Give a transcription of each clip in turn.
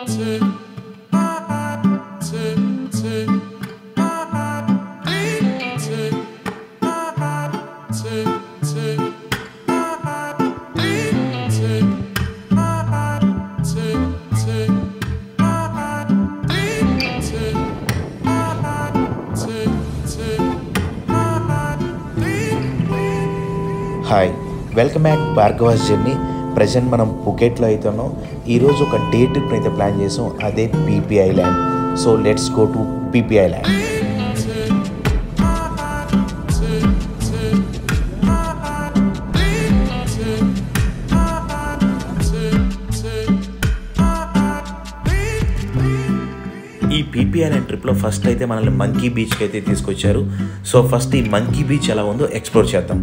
Hi, welcome back Bhargava's journey. Present మనం పుకెట్లో అవుతున్నాం. ఈరోజు ఒక డే ట్రిప్ అయితే ప్లాన్ చేసాం, అదే PP island. So let's go to PP island. ఈ పీపీ ఐలాండ్ ట్రిప్లో ఫస్ట్ అయితే మనల్ని మంకీ బీచ్కి అయితే తీసుకొచ్చారు. సో ఫస్ట్ ఈ మంకీ బీచ్ ఎలా ఉందో ఎక్స్ప్లోర్ చేద్దాం.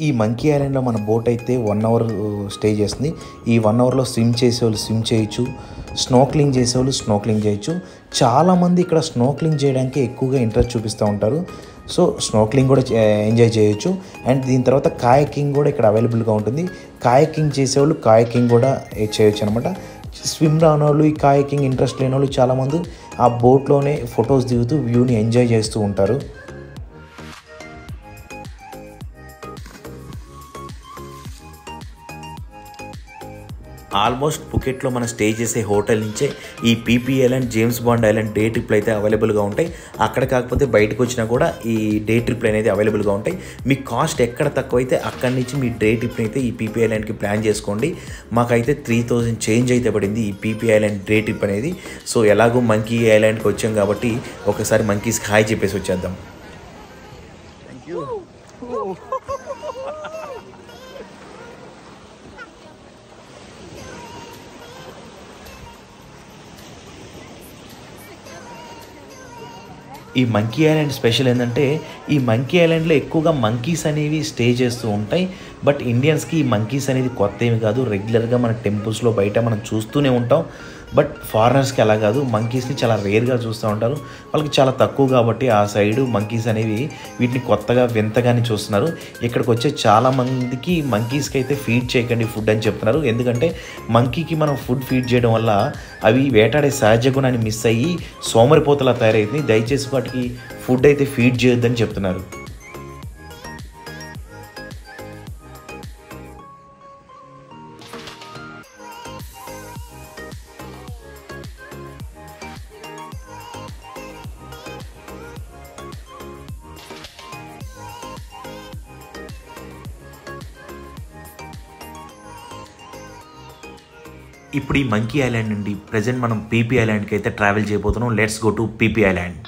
ఈ మంకీ ఐలాండ్లో మన బోట్ అయితే 1 అవర్ స్టే చేస్తుంది. ఈ 1 అవర్లో స్విమ్ చేసేవాళ్ళు స్విమ్ చేయొచ్చు, స్నోక్లింగ్ చేసేవాళ్ళు స్నోక్లింగ్ చేయొచ్చు. చాలామంది ఇక్కడ స్నోక్లింగ్ చేయడానికి ఎక్కువగా ఇంట్రెస్ట్ చూపిస్తూ ఉంటారు. సో స్నోక్లింగ్ కూడా ఎంజాయ్ చేయొచ్చు. అండ్ దీని తర్వాత కాయకింగ్ కూడా ఇక్కడ అవైలబుల్గా ఉంటుంది. కాయకింగ్ చేసేవాళ్ళు కాయకింగ్ కూడా చేయొచ్చు అనమాట. స్విమ్ రాని వాళ్ళు, ఈ కాయకింగ్ ఇంట్రెస్ట్ లేని వాళ్ళు చాలామంది ఆ బోట్లోనే ఫొటోస్ దిగుతూ వ్యూని ఎంజాయ్ చేస్తూ ఉంటారు. ఆల్మోస్ట్ పుకెట్లో మనం స్టే చేసే హోటల్ నుంచే ఈ Phi Phi island, James Bond island day ట్రిప్లు అయితే అవైలబుల్గా ఉంటాయి. అక్కడ కాకపోతే బయటకు వచ్చినా కూడా ఈ డే ట్రిప్లు అనేది అవైలబుల్గా ఉంటాయి. మీ కాస్ట్ ఎక్కడ తక్కువైతే అక్కడి నుంచి మీ డే ట్రిప్ని అయితే ఈ పీపీ ఐలాండ్కి ప్లాన్ చేసుకోండి. మాకైతే 3000 చేంజ్ అయితే పడింది ఈ పీపీ ఐలాండ్ డే ట్రిప్ అనేది. సో ఎలాగో మంకీ ఐలాండ్కి వచ్చాం కాబట్టి ఒకసారి మంకీస్కి హాయ్ చెప్పేసి వచ్చేద్దాం. ఈ మంకీ ఐలాండ్ స్పెషల్ ఏంటంటే, ఈ మంకీ ఐలాండ్లో ఎక్కువగా మంకీస్ అనేవి స్టే చేస్తూ ఉంటాయి. బట్ ఇండియన్స్కి ఈ మంకీస్ అనేది కొత్త ఏమి కాదు. రెగ్యులర్గా మన టెంపుల్స్లో బయట మనం చూస్తూనే ఉంటాం. బట్ ఫారినర్స్కి అలా కాదు, మంకీస్ని చాలా రేర్గా చూస్తూ ఉంటారు. వాళ్ళకి చాలా తక్కువ కాబట్టి ఆ సైడు మంకీస్ అనేవి వీటిని కొత్తగా వింతగానే చూస్తున్నారు. ఇక్కడికి వచ్చే చాలామందికి మంకీస్కి అయితే ఫీడ్ చేయకండి ఫుడ్ అని చెప్తున్నారు. ఎందుకంటే మంకీకి మనం ఫుడ్ ఫీడ్ చేయడం వల్ల అవి వేటాడే సహజ గుణాన్ని మిస్ అయ్యి సోమరిపోతలా తయారైంది. దయచేసి వాటికి ఫుడ్ అయితే ఫీడ్ చేయొద్దని చెప్తున్నారు. ఇప్పుడు ఈ మంకీ ఐలాండ్ నుండి ప్రజెంట్ మనం పీపీ ఐలాండ్కి అయితే ట్రావెల్ చేయబోతున్నాం. Let's go to PP island.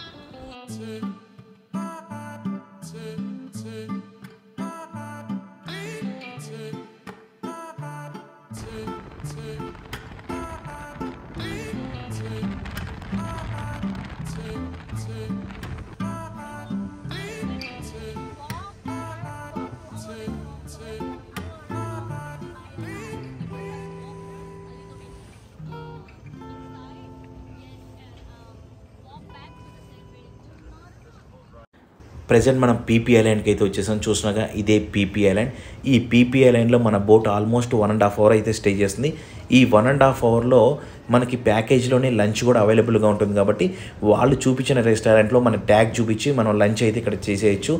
Present మనం పీపీ ఐలాండ్కి అయితే వచ్చేసాం. చూసినాగా ఇదే పీపీ ఐలాండ్. ఈ పీపీ ఐలాండ్లో మన బోట్ ఆల్మోస్ట్ 1.5 అవర్ అయితే స్టే చేస్తుంది. ఈ 1.5 అవర్లో మనకి ప్యాకేజ్లోనే లంచ్ కూడా అవైలబుల్గా ఉంటుంది. కాబట్టి వాళ్ళు చూపించిన రెస్టారెంట్లో మన ట్యాగ్ చూపించి మనం లంచ్ అయితే ఇక్కడ చేసేయచ్చు.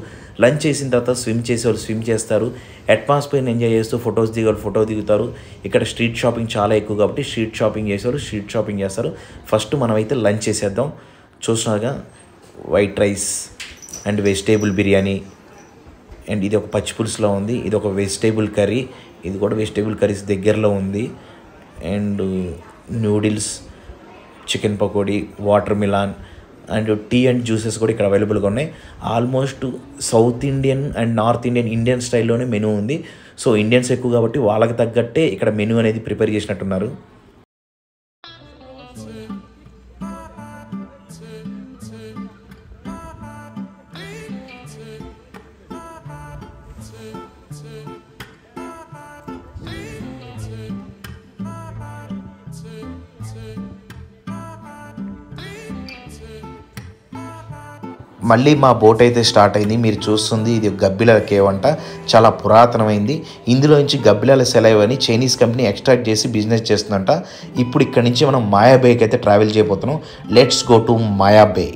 లంచ్ చేసిన తర్వాత స్విమ్ చేసేవాళ్ళు స్విమ్ చేస్తారు. అట్మాస్ఫియర్ని ఎంజాయ్ చేస్తూ ఫొటోస్ దిగేవాళ్ళు ఫోటో దిగుతారు. ఇక్కడ స్ట్రీట్ షాపింగ్ చాలా ఎక్కువ కాబట్టి స్ట్రీట్ షాపింగ్ చేసేవాళ్ళు స్ట్రీట్ షాపింగ్ చేస్తారు. ఫస్ట్ మనమైతే లంచ్ చేసేద్దాం. చూసినాగా white rice and vegetable biryani, and ఇది ఒక పచ్చి పులుసులో ఉంది. ఇది ఒక వెజిటేబుల్ కర్రీ, ఇది కూడా వెజిటేబుల్ కర్రీస్ దగ్గరలో ఉంది. And noodles, chicken pakoda, watermelon and tea and juices కూడా ఇక్కడ అవైలబుల్గా ఉన్నాయి. Almost South Indian and North Indian స్టైల్లోనే మెనూ ఉంది. సో ఇండియన్స్ ఎక్కువ కాబట్టి వాళ్ళకి తగ్గట్టే ఇక్కడ మెనూ అనేది ప్రిపేర్ చేసినట్టున్నారు. మళ్ళీ మా బోట్ అయితే స్టార్ట్ అయింది. మీరు చూస్తుంది ఇది గబ్బిలాల కేవ్ అంట. చాలా పురాతనమైంది. ఇందులో నుంచి గబ్బిలాల సెలైవ్ అని చైనీస్ కంపెనీ ఎక్స్ట్రాక్ట్ చేసి బిజినెస్ చేస్తుందంట. ఇప్పుడు ఇక్కడ నుంచి మనం మాయా బేకి అయితే ట్రావెల్ చేయబోతున్నాం. Let's go to Maya Bay.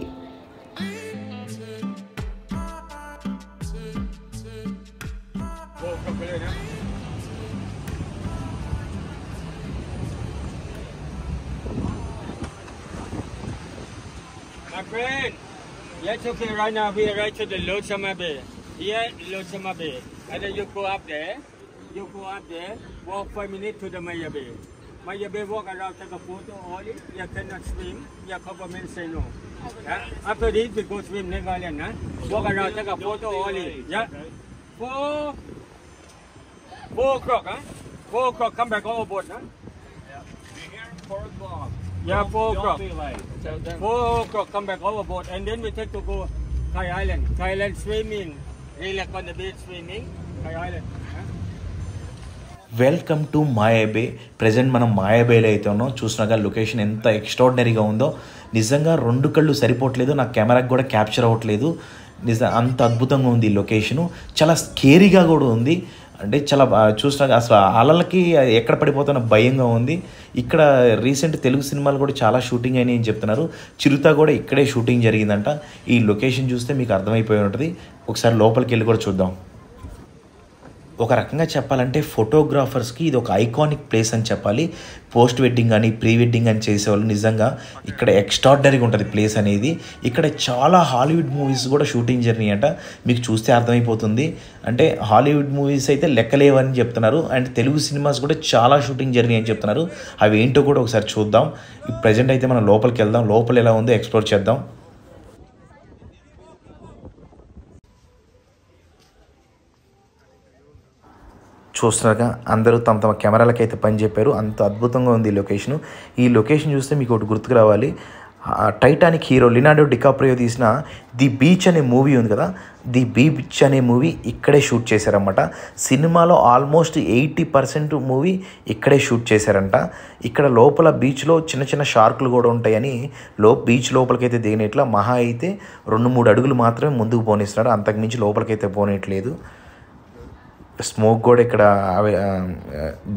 My friend, yes, okay, right now we are right to the Losama Bay. Here, Losama Bay. And then you go up there, walk 5 minutes to the Maya Bay. Maya Bay, walk around, take a photo, only. You cannot swim, your government say no. Yeah? After this, we go swim next island, huh? Walk around, take a photo, only. Yeah? 4 o'clock, huh? 4 o'clock, come back overboard, huh? We're here at 4 o'clock. Yeah, 4 Don't o'clock. be late. Tell them. 4 o'clock, come back overboard, and then we take to go Thai Island. Thai Island swimming, relax on the beach swimming, Thai Island. Huh? Welcome to Maya Bay. Present మనం Maya బేలో అయితే ఉన్నాం. చూసినాక location ఎంత ఎక్స్ట్రాడినరీగా ఉందో. నిజంగా 2 కళ్ళు సరిపోవట్లేదు, నా కెమెరాకి కూడా క్యాప్చర్ అవ్వట్లేదు. అంత అద్భుతంగా ఉంది ఈ లొకేషను. చాలా స్కేరీగా కూడా ఉంది. అంటే చాలా చూసినాక అసలు అలలకి ఎక్కడ పడిపోతున్న భయంగా ఉంది. ఇక్కడ రీసెంట్ తెలుగు సినిమాలు కూడా చాలా షూటింగ్ అయినాయి అని చెప్తున్నారు. చిరుత కూడా ఇక్కడే షూటింగ్ జరిగిందంట. ఈ లొకేషన్ చూస్తే మీకు అర్థమైపోయి ఉంటుంది. ఒకసారి లోపలికి వెళ్ళి కూడా చూద్దాం. ఒక రకంగా చెప్పాలంటే ఫోటోగ్రాఫర్స్కి ఇది ఒక ఐకానిక్ ప్లేస్ అని చెప్పాలి. పోస్ట్ వెడ్డింగ్ అని ప్రీ వెడ్డింగ్ అని చేసేవాళ్ళు నిజంగా ఇక్కడ ఎక్స్ట్రాడినరీగా ఉంటుంది ప్లేస్ అనేది. ఇక్కడ చాలా హాలీవుడ్ మూవీస్ కూడా షూటింగ్ జరిగినాయట. మీకు చూస్తే అర్థమైపోతుంది. అంటే హాలీవుడ్ మూవీస్ అయితే లెక్కలేవని చెప్తున్నారు. అండ్ తెలుగు సినిమాస్ కూడా చాలా షూటింగ్ జరిగినాయి అని చెప్తున్నారు. అవి ఏంటో కూడా ఒకసారి చూద్దాం. ప్రజెంట్ అయితే మనం లోపలికి వెళ్దాం. లోపల ఎలా ఉందో ఎక్స్ప్లోర్ చేద్దాం. చూస్తున్నారుగా అందరూ తమ తమ కెమెరాలకి అయితే పని చెప్పారు. అంత అద్భుతంగా ఉంది ఈ లొకేషను. ఈ లొకేషన్ చూస్తే మీకు ఒకటి గుర్తుకు రావాలి. టైటానిక్ హీరో లినార్డో డికాప్రియో తీసిన ది బీచ్ అనే మూవీ ఉంది కదా, ది బీచ్ అనే మూవీ ఇక్కడే షూట్ చేశారన్నమాట. సినిమాలో ఆల్మోస్ట్ 80% మూవీ ఇక్కడే షూట్ చేశారంట. ఇక్కడ లోపల బీచ్లో చిన్న చిన్న షార్కులు కూడా ఉంటాయని బీచ్ లోపలికైతే దిగినట్ల మహా అయితే 2-3 అడుగులు మాత్రమే ముందుకు పోనిస్తున్నారు. అంతకుమించి లోపలికైతే పోనట్లేదు. స్మోక్ కూడా ఇక్కడ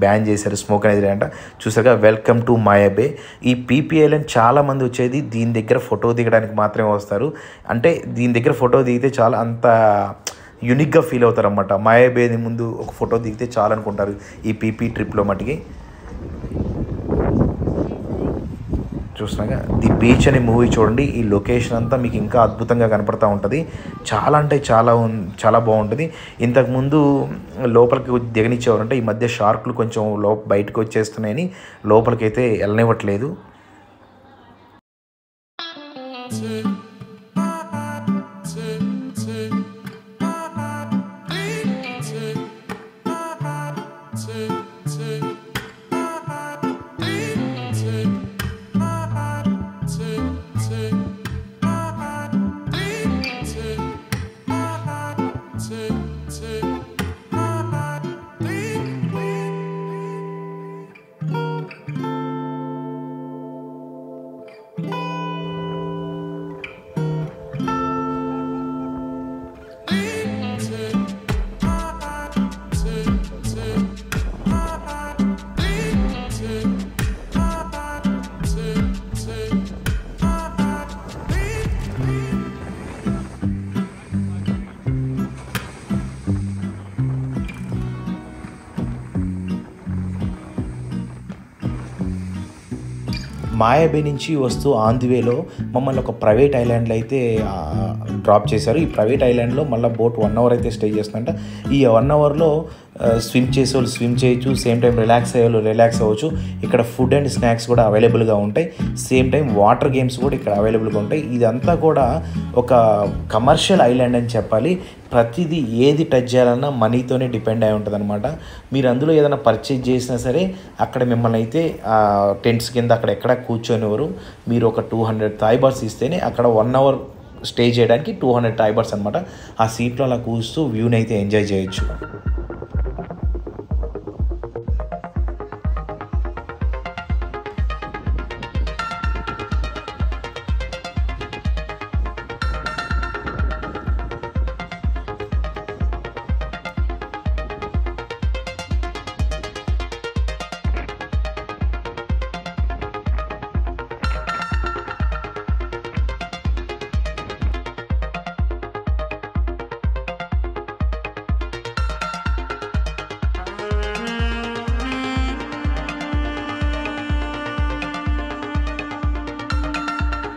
బ్యాన్ చేశారు. స్మోక్ అనేది అంట. చూసాక వెల్కమ్ టు మాయా బే. ఈ పీపీ ఐలాండ్ చాలామంది వచ్చేది దీని దగ్గర ఫోటో దిగడానికి మాత్రమే వస్తారు. అంటే దీని దగ్గర ఫోటో దిగితే చాలా అంత యూనిక్గా ఫీల్ అవుతారు అన్నమాట. మాయా బే ముందు ఒక ఫోటో దిగితే చాలా అనుకుంటారు ఈ పీపీ ట్రిప్లో మటుకి. చూస్తున్నాగా ది బీచ్ అనే మూవీ చూడండి. ఈ లొకేషన్ అంతా మీకు ఇంకా అద్భుతంగా కనపడుతూ ఉంటుంది. చాలా అంటే చాలా బాగుంటుంది. ఇంతకుముందు లోపలికి దిగనిచ్చేవారంటే ఈ మధ్య షార్కులు కొంచెం బయటకు వచ్చేస్తున్నాయని లోపలికైతే వెళ్ళనివ్వట్లేదు. మాయా బే నుంచి వస్తూ ఆన్ ది వేలో మమ్మల్ని ఒక ప్రైవేట్ ఐలాండ్లో అయితే డ్రాప్ చేశారు. ఈ ప్రైవేట్ ఐలాండ్లో మళ్ళీ బోట్ 1 అవర్ అయితే స్టే చేస్తుందంట. ఈ 1 అవర్లో స్విమ్ చేసేవాళ్ళు స్విమ్ చేయొచ్చు, సేమ్ టైం రిలాక్స్ అయ్యేవాళ్ళు రిలాక్స్ అవ్వచ్చు. ఇక్కడ ఫుడ్ అండ్ స్నాక్స్ కూడా అవైలబుల్గా ఉంటాయి. సేమ్ టైం వాటర్ గేమ్స్ కూడా ఇక్కడ అవైలబుల్గా ఉంటాయి. ఇదంతా కూడా ఒక కమర్షియల్ ఐలాండ్ అని చెప్పాలి. ప్రతిదీ ఏది టచ్ చేయాలన్నా మనీతోనే డిపెండ్ అయి ఉంటుంది అనమాట. మీరు అందులో ఏదైనా పర్చేజ్ చేసినా సరే అక్కడ మిమ్మల్ని అయితే టెంట్స్ కింద అక్కడ ఎక్కడ కూర్చొనివారు. మీరు ఒక 200 థాయ్ బార్స్ ఇస్తేనే అక్కడ 1 అవర్ స్టే చేయడానికి 200 థాయ్ బార్స్ అనమాట. ఆ సీట్లో అలా కూర్చూ వ్యూని అయితే ఎంజాయ్ చేయొచ్చు.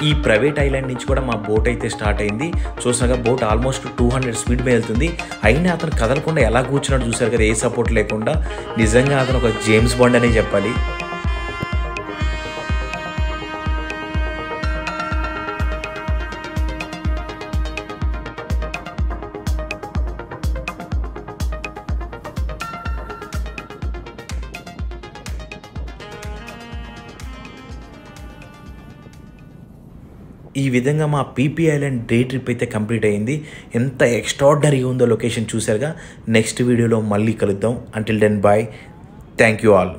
ఈ ప్రైవేట్ ఐలాండ్ నుంచి కూడా మా బోట్ అయితే స్టార్ట్ అయింది. చూసాగా బోట్ ఆల్మోస్ట్ 200 స్పీడ్ మీద వెళ్తుంది. అయినా అతను కదలకుండా ఎలా కూర్చున్నాడు చూసారు కదా, ఏ సపోర్ట్ లేకుండా. నిజంగా అతను ఒక జేమ్స్ బాండ్ అనే చెప్పాలి. ఈ విధంగా మా పీపీ ఐలాండ్ డే ట్రిప్ అయితే కంప్లీట్ అయింది. ఎంత ఎక్స్ట్రాడినరీగా ఉందో లొకేషన్ చూసారుగా. నెక్స్ట్ వీడియోలో మళ్ళీ కలుద్దాం. Until then bye. Thank you all.